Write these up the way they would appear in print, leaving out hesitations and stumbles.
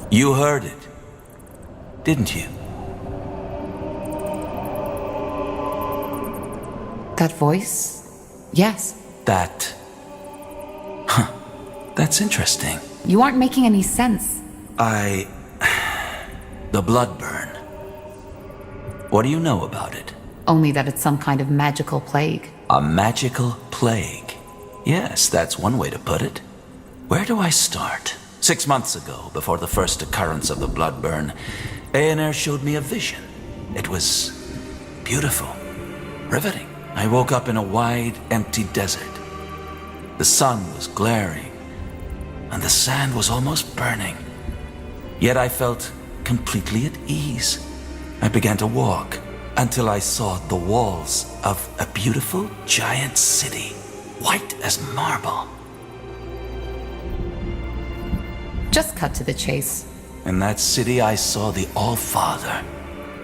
You heard it, didn't you? That voice? Yes. That's interesting. You aren't making any sense. The Bloodburn. What do you know about it? Only that it's some kind of magical plague. A magical plague. Yes, that's one way to put it. Where do I start? 6 months ago, before the first occurrence of the Bloodburn, Aener showed me a vision. It was beautiful, riveting. I woke up in a wide, empty desert. The sun was glaring, and the sand was almost burning. Yet I felt completely at ease. I began to walk until I saw the walls of a beautiful giant city, white as marble. Just cut to the chase. In that city I saw the All-Father,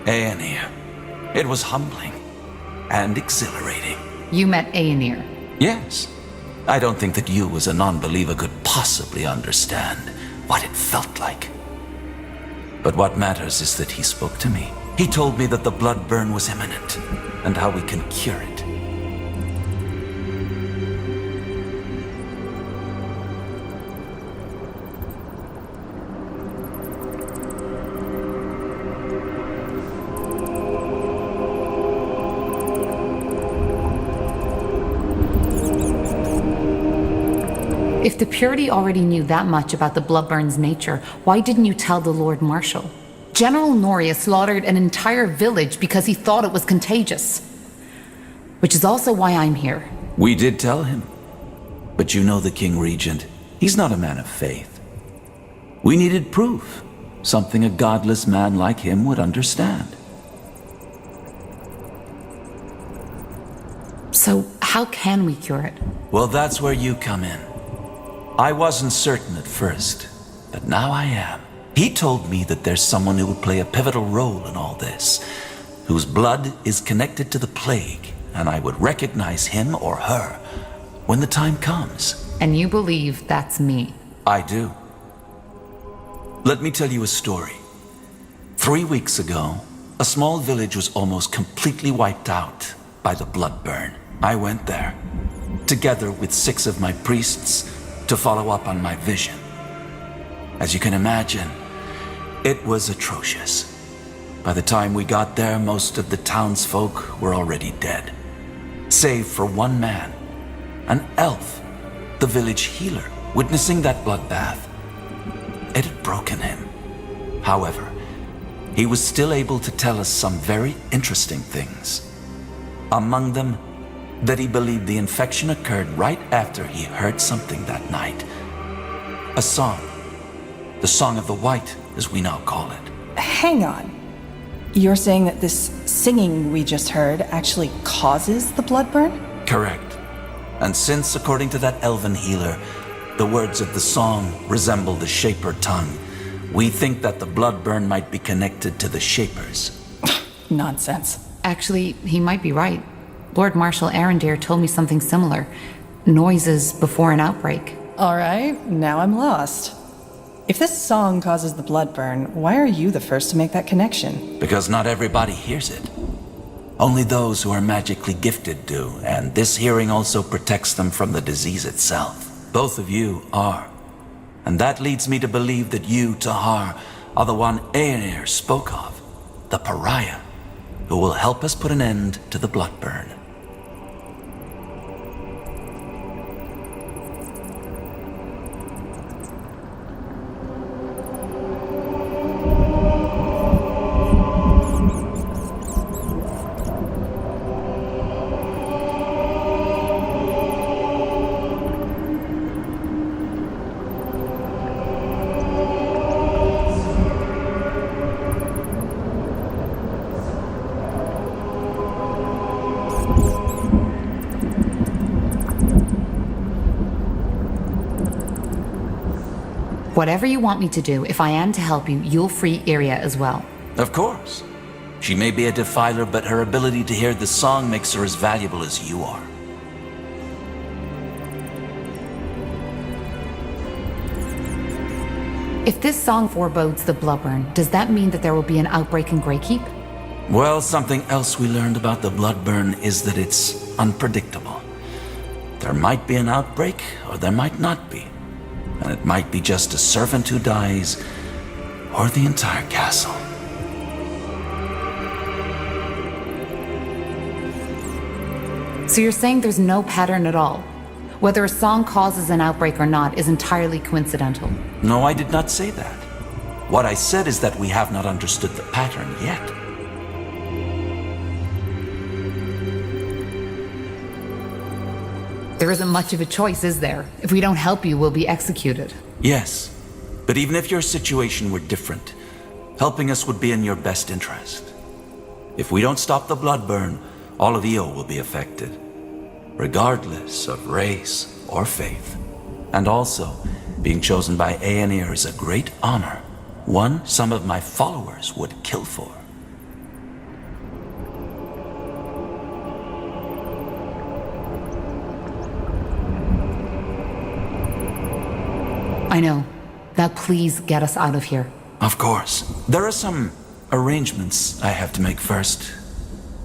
Aener. It was humbling and exhilarating. You met Aener? Yes. I don't think that you as a non-believer could possibly understand what it felt like. But what matters is that he spoke to me. He told me that the Bloodburn was imminent and how we can cure it. If the Purity already knew that much about the Bloodburn's nature, why didn't you tell the Lord Marshal? General Noria slaughtered an entire village because he thought it was contagious. Which is also why I'm here. We did tell him. But you know the King Regent. He's not a man of faith. We needed proof. Something a godless man like him would understand. So how can we cure it? Well, that's where you come in. I wasn't certain at first, but now I am. He told me that there's someone who will play a pivotal role in all this, whose blood is connected to the plague, and I would recognize him or her when the time comes. And you believe that's me? I do. Let me tell you a story. 3 weeks ago, a small village was almost completely wiped out by the Bloodburn. I went there, together with 6 of my priests, to follow up on my vision. As you can imagine, it was atrocious. By the time we got there, most of the townsfolk were already dead. Save for one man, an elf, the village healer, witnessing that bloodbath. It had broken him. However, he was still able to tell us some very interesting things. Among them, that he believed the infection occurred right after he heard something that night. A song. The Song of the White, as we now call it. Hang on. You're saying that this singing we just heard actually causes the Bloodburn? Correct. And since, according to that elven healer, the words of the song resemble the Shaper tongue, we think that the Bloodburn might be connected to the Shapers. Nonsense. Actually, he might be right. Lord Marshal Arendir told me something similar. Noises before an outbreak. All right, now I'm lost. If this song causes the Bloodburn, why are you the first to make that connection? Because not everybody hears it. Only those who are magically gifted do, and this hearing also protects them from the disease itself. Both of you are. And that leads me to believe that you, Tahar, are the one Aenir spoke of, the pariah, who will help us put an end to the Bloodburn. Whatever you want me to do, if I am to help you, you'll free Yria as well. Of course. She may be a defiler, but her ability to hear the song makes her as valuable as you are. If this song forebodes the Bloodburn, does that mean that there will be an outbreak in Greykeep? Well, something else we learned about the Bloodburn is that it's unpredictable. There might be an outbreak, or there might not be. And it might be just a servant who dies, or the entire castle. So you're saying there's no pattern at all? Whether a song causes an outbreak or not is entirely coincidental? No, I did not say that. What I said is that we have not understood the pattern yet. There isn't much of a choice, is there? If we don't help you, we'll be executed. Yes, but even if your situation were different, helping us would be in your best interest. If we don't stop the Bloodburn, all of Io will be affected, regardless of race or faith. And also, being chosen by Aenir is a great honor, one some of my followers would kill for. I know. Now please get us out of here. Of course. There are some arrangements I have to make first.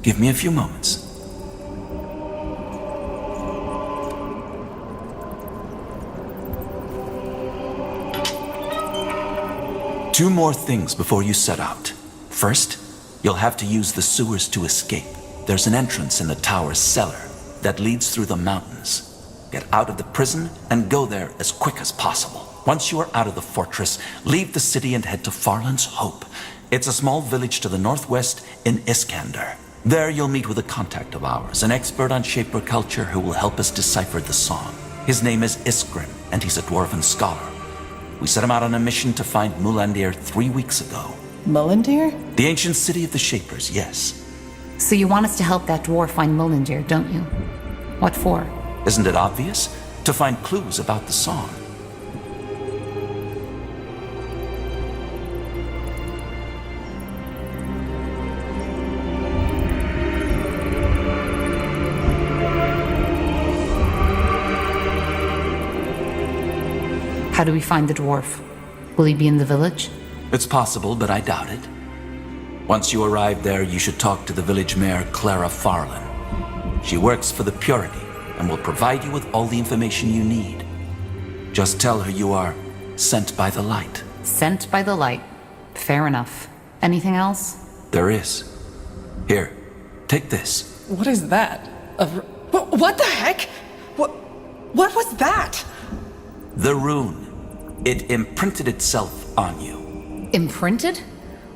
Give me a few moments. Two more things before you set out. First, you'll have to use the sewers to escape. There's an entrance in the tower's cellar that leads through the mountains. Get out of the prison and go there as quick as possible. Once you are out of the fortress, leave the city and head to Farland's Hope. It's a small village to the northwest in Iskander. There you'll meet with a contact of ours, an expert on Shaper culture who will help us decipher the song. His name is Iskrim, and he's a dwarven scholar. We set him out on a mission to find Mulandir 3 weeks ago. Mulandir? The ancient city of the Shapers, yes. So you want us to help that dwarf find Mulandir, don't you? What for? Isn't it obvious? To find clues about the song. How do we find the dwarf? Will he be in the village? It's possible, but I doubt it. Once you arrive there, you should talk to the village mayor, Clara Farland. She works for the Purity and will provide you with all the information you need. Just tell her you are sent by the light. Sent by the light. Fair enough. Anything else? There is. Here, take this. What is that? What the heck? What was that? The rune. It imprinted itself on you. Imprinted?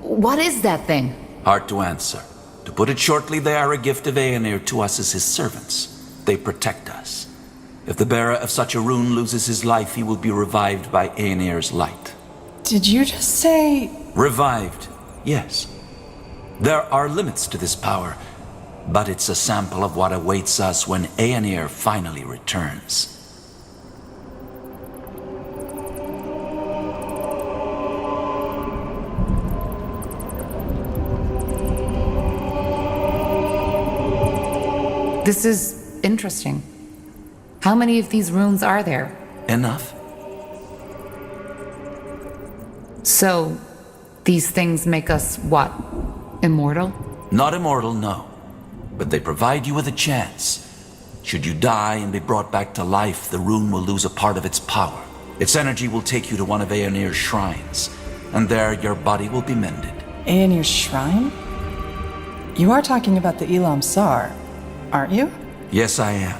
What is that thing? Hard to answer. To put it shortly, they are a gift of Aenir to us as his servants. They protect us. If the bearer of such a rune loses his life, he will be revived by Aenir's light. Did you just say... Revived, yes. There are limits to this power, but it's a sample of what awaits us when Aenir finally returns. This is interesting. How many of these runes are there? Enough. So, these things make us what? Immortal? Not immortal, no. But they provide you with a chance. Should you die and be brought back to life, the rune will lose a part of its power. Its energy will take you to one of Aenir's shrines, and there your body will be mended. Aenir's shrine? You are talking about the Elam Sar, aren't you? Yes, I am.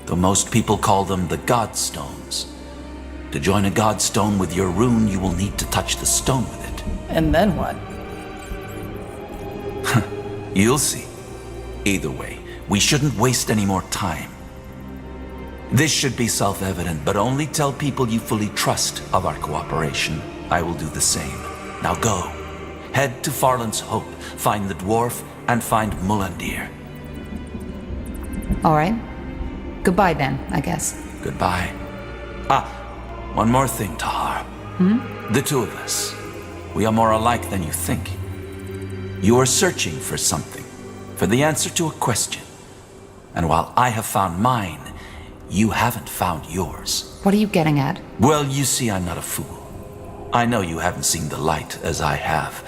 Though most people call them the Godstones. To join a Godstone with your rune, you will need to touch the stone with it. And then what? You'll see. Either way, we shouldn't waste any more time. This should be self-evident, but only tell people you fully trust of our cooperation. I will do the same. Now go. Head to Farland's Hope, find the dwarf, and find Mulandir. All right. Goodbye then, I guess. Goodbye. One more thing, Tahar. The two of us. We are more alike than you think. You are searching for something, for the answer to a question. And while I have found mine, you haven't found yours. What are you getting at? Well, you see, I'm not a fool. I know you haven't seen the light as I have,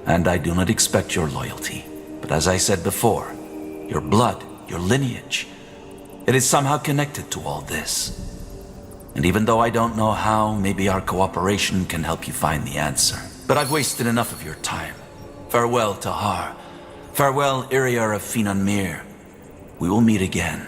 and I do not expect your loyalty. But as I said before, your blood, your lineage, it is somehow connected to all this. And even though I don't know how, maybe our cooperation can help you find the answer. But I've wasted enough of your time. Farewell, Tahar. Farewell, Yria of Finanmir. We will meet again.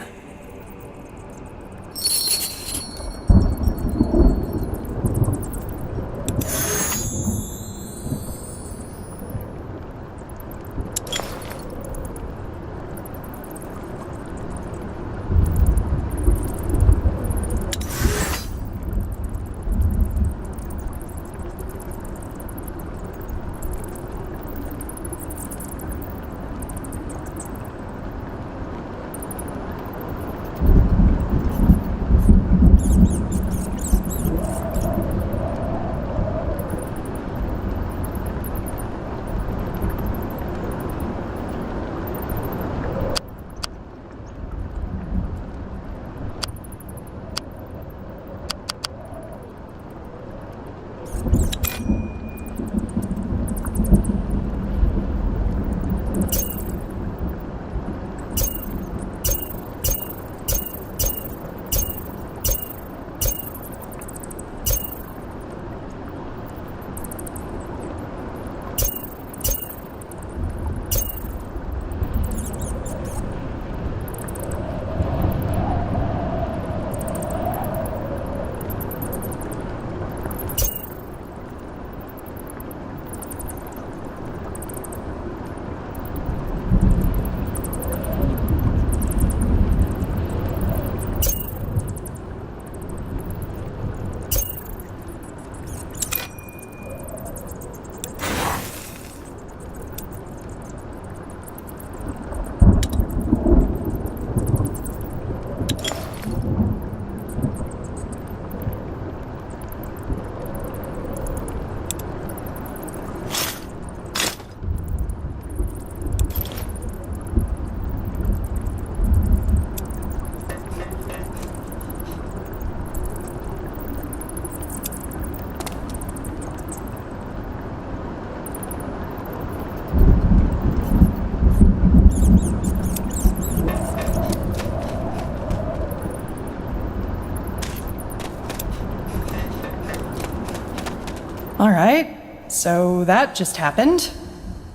All right, so that just happened.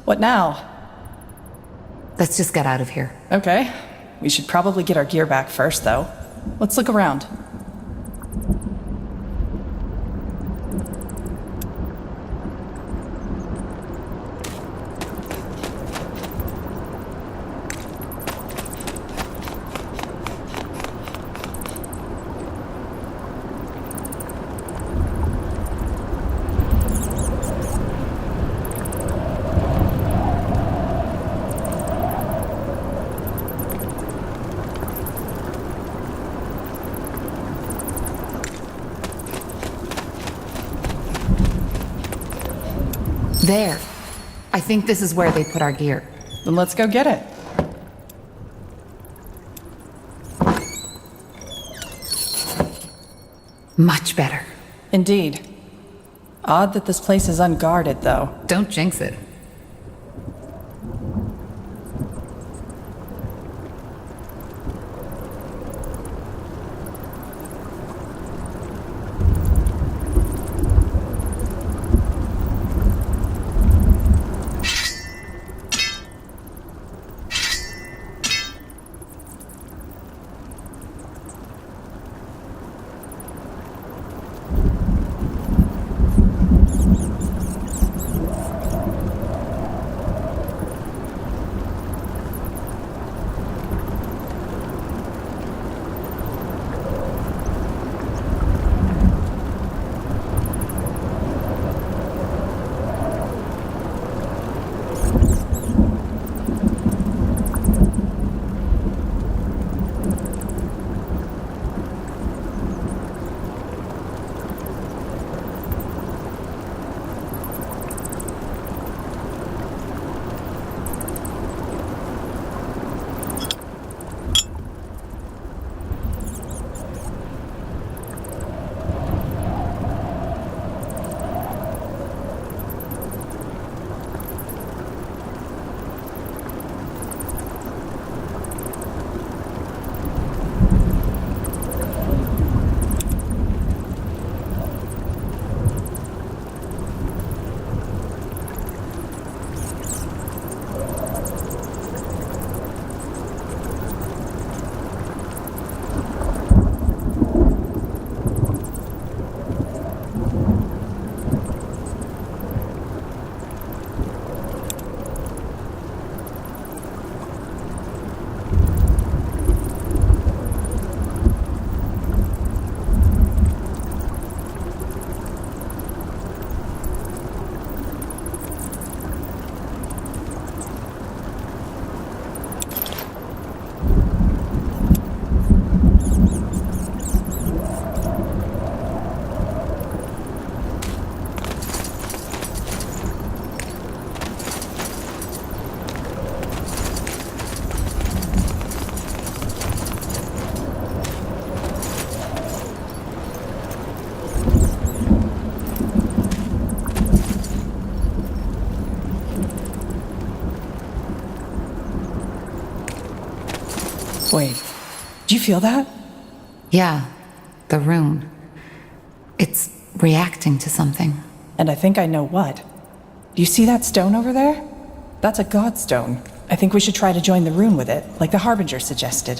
What now? Let's just get out of here. Okay, we should probably get our gear back first, though. Let's look around. There. I think this is where they put our gear. Then let's go get it. Much better. Indeed. Odd that this place is unguarded, though. Don't jinx it. Wait, do you feel that? Yeah, the rune. It's reacting to something. And I think I know what. Do you see that stone over there? That's a god stone. I think we should try to join the rune with it, like the Harbinger suggested.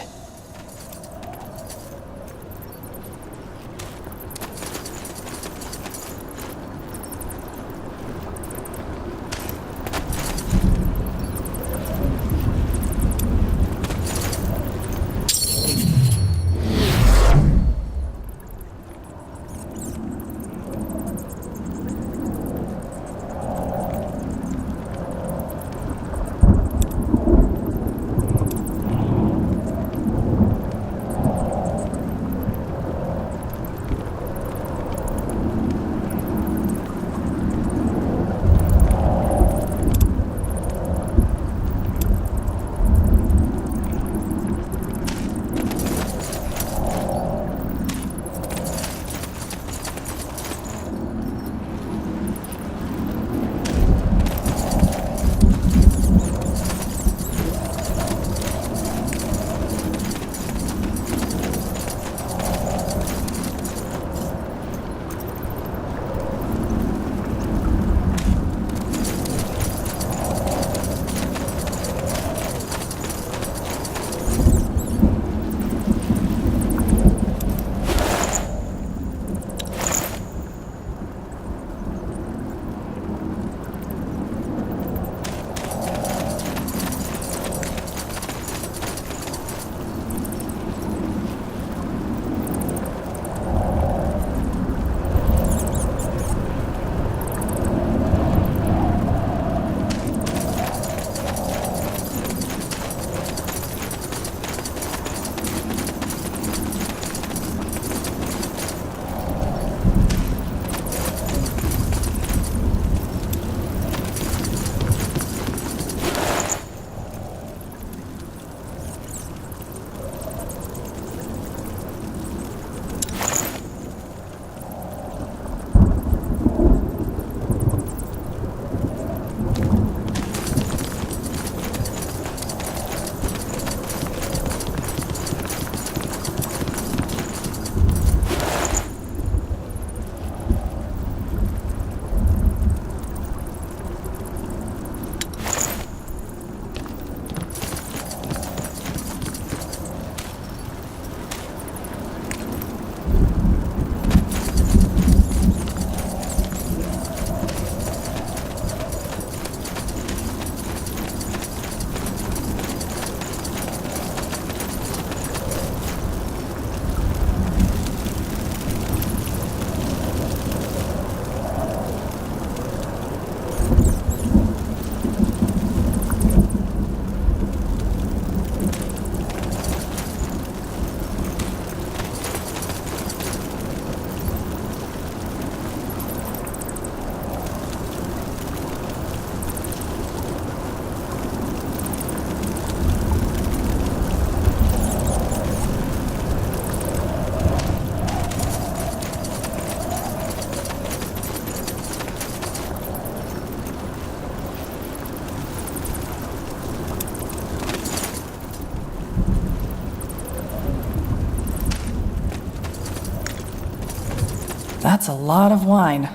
That's a lot of wine.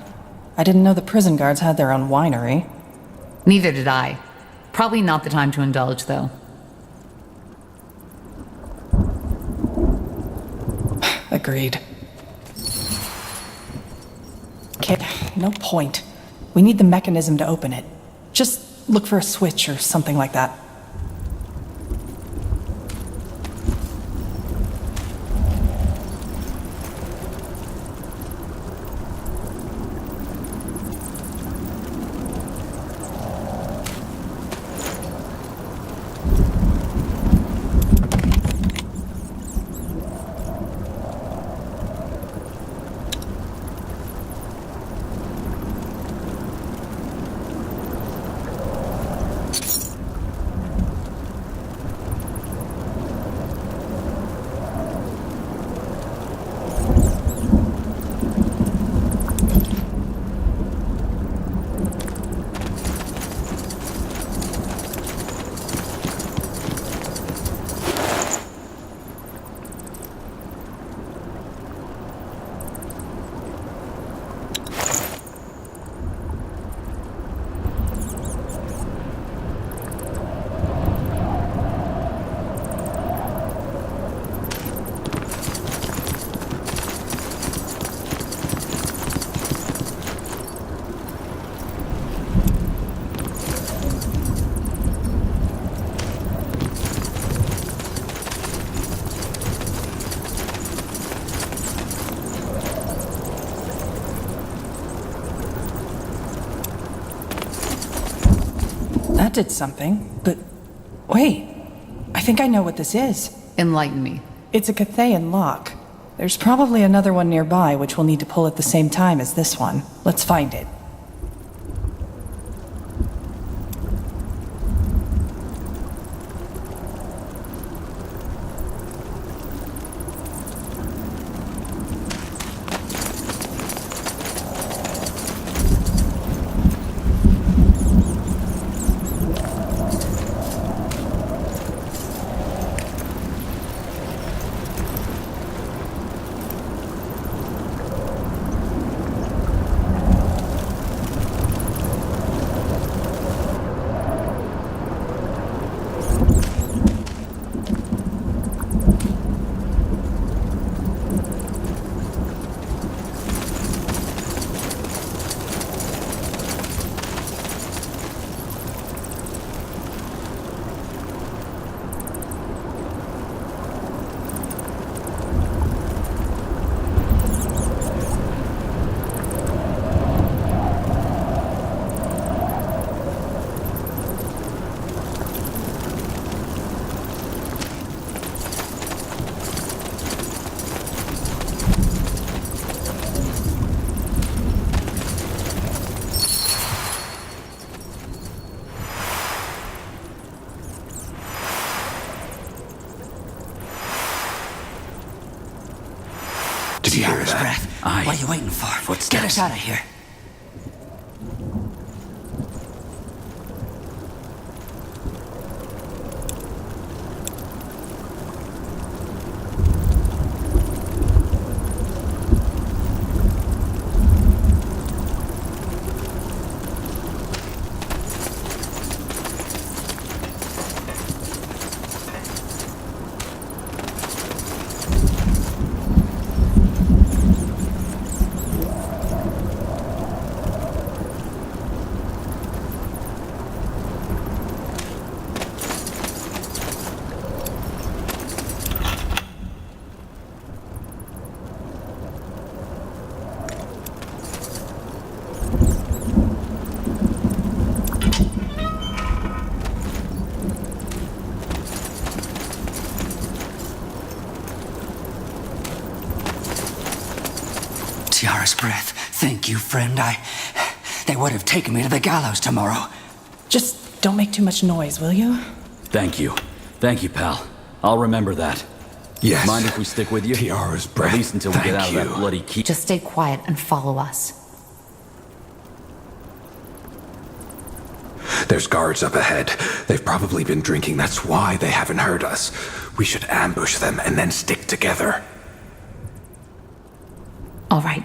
I didn't know the prison guards had their own winery. Neither did I. Probably not the time to indulge, though. Agreed. Okay, no point. We need the mechanism to open it. Just look for a switch or something like that. That did something, but wait. I think I know what this is. Enlighten me. It's a Cathayan lock. There's probably another one nearby which we'll need to pull at the same time as this one. Let's find it. Did you hear that? Breath. Aye. What are you waiting for? Footsteps. Get us out of here. Tiara's breath. Thank you, friend. They would have taken me to the gallows tomorrow. Just don't make too much noise, will you? Thank you. Thank you, pal. I'll remember that. Yes. Mind if we stick with you? Tiara's breath. At least until we get out of Thank that you. bloody key. Just stay quiet and follow us. There's guards up ahead. They've probably been drinking. That's why they haven't heard us. We should ambush them and then stick together. All right.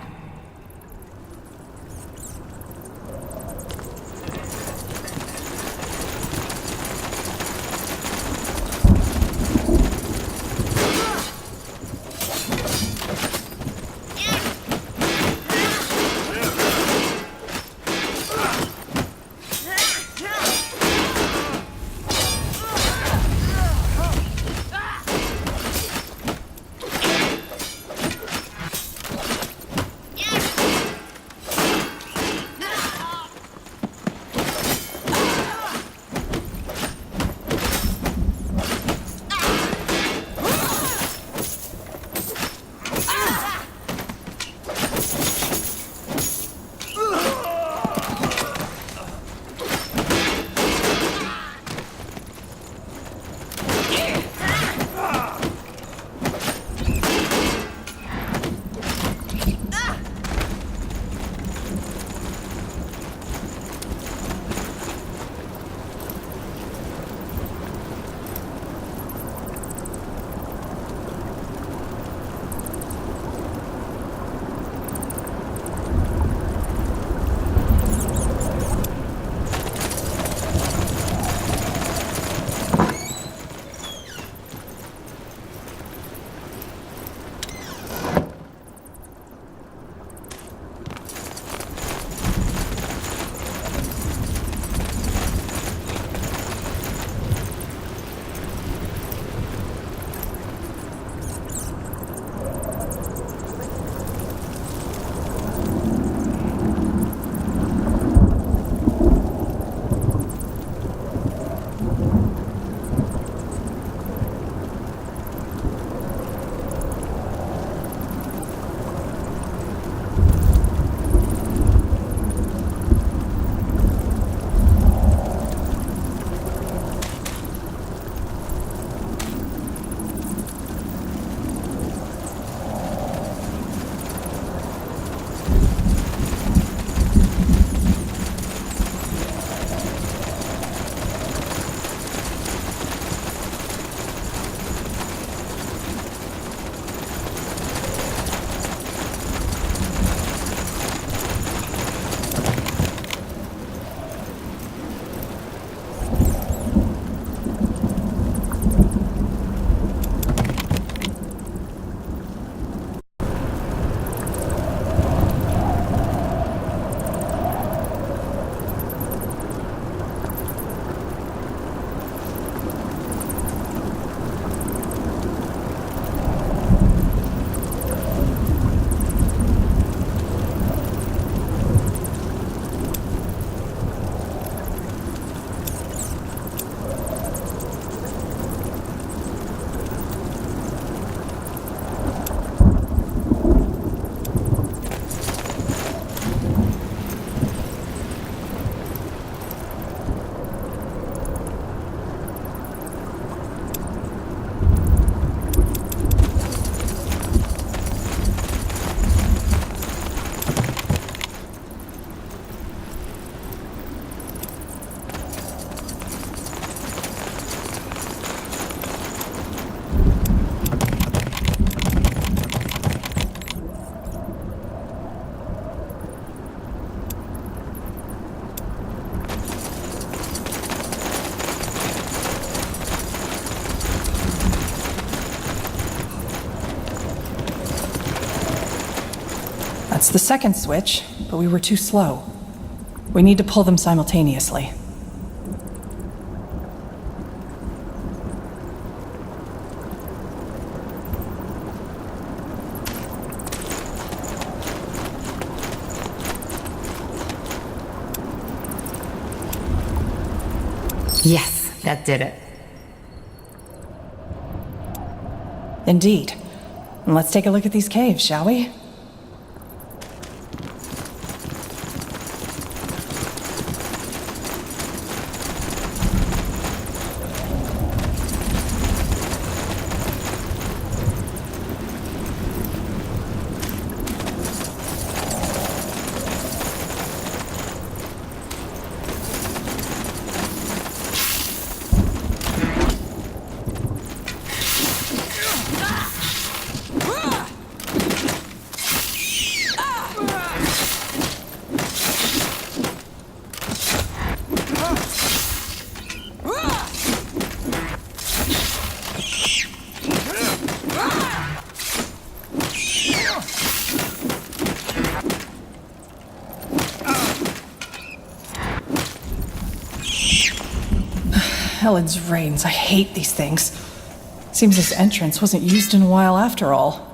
It's the second switch, but we were too slow. We need to pull them simultaneously. Yes, that did it. Indeed. And let's take a look at these caves, shall we? Helen's reigns, I hate these things. Seems this entrance wasn't used in a while after all.